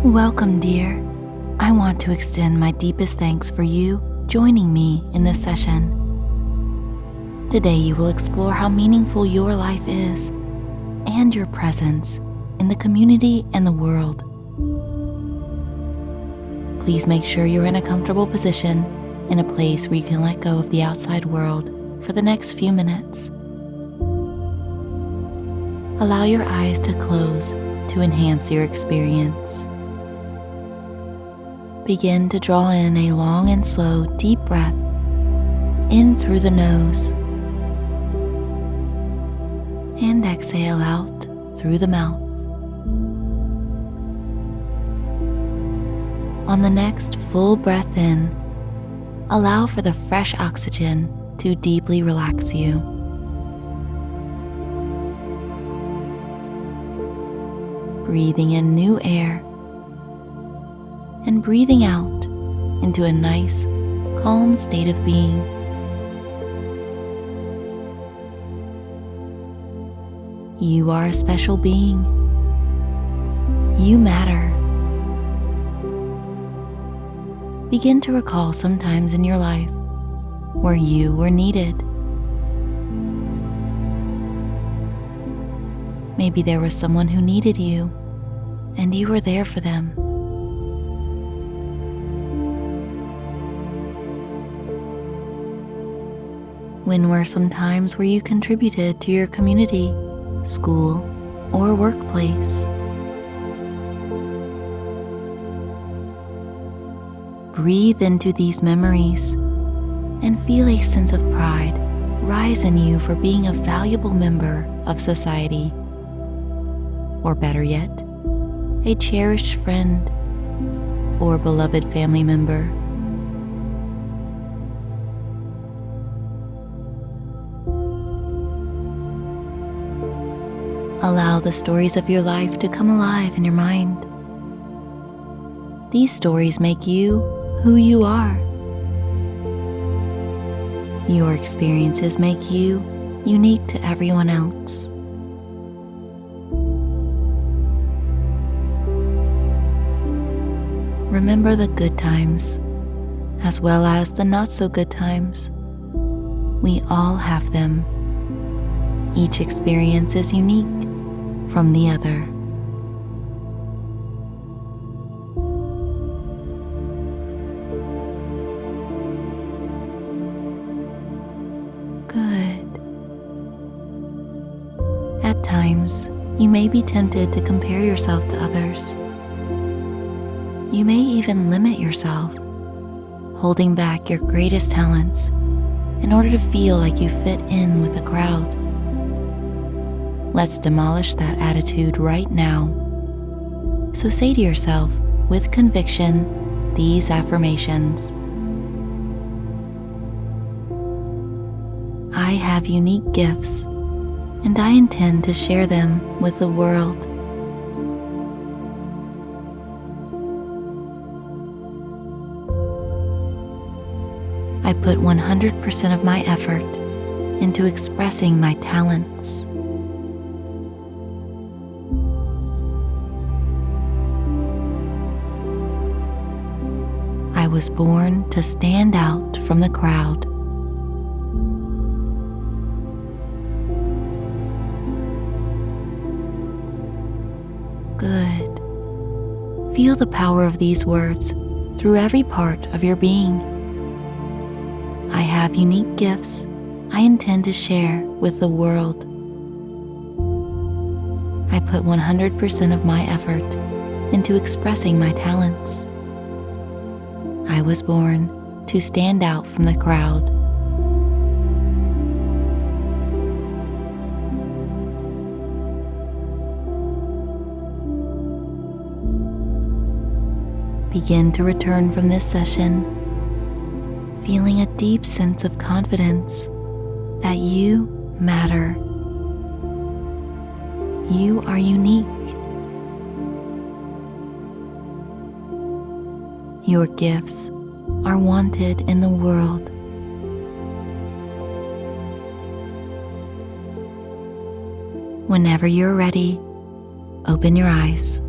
Welcome, dear. I want to extend my deepest thanks for you joining me in this session. Today you will explore how meaningful your life is and your presence in the community and the world. Please make sure you're in a comfortable position, in a place where you can let go of the outside world for the next few minutes. Allow your eyes to close to enhance your experience. Begin to draw in a long and slow, deep breath in through the nose and exhale out through the mouth. On the next full breath in, allow for the fresh oxygen to deeply relax you. Breathing in new air and breathing out into a nice, calm state of being. You are a special being. You matter. Begin to recall some times in your life where you were needed. Maybe there was someone who needed you, and you were there for them. When were some times where you contributed to your community, school, or workplace? Breathe into these memories and feel a sense of pride rise in you for being a valuable member of society. Or better yet, a cherished friend or beloved family member. Allow the stories of your life to come alive in your mind. These stories make you who you are. Your experiences make you unique to everyone else. Remember the good times, as well as the not so good times. We all have them. Each experience is unique from the other. Good. At times, you may be tempted to compare yourself to others. You may even limit yourself, holding back your greatest talents in order to feel like you fit in with the crowd. Let's demolish that attitude right now. So say to yourself with conviction these affirmations. I have unique gifts, and I intend to share them with the world. I put 100% of my effort into expressing my talents. I was born to stand out from the crowd. Good. Feel the power of these words through every part of your being. I have unique gifts I intend to share with the world. I put 100% of my effort into expressing my talents. I was born to stand out from the crowd. Begin to return from this session, feeling a deep sense of confidence that you matter. You are unique. Your gifts are wanted in the world. Whenever you're ready, open your eyes.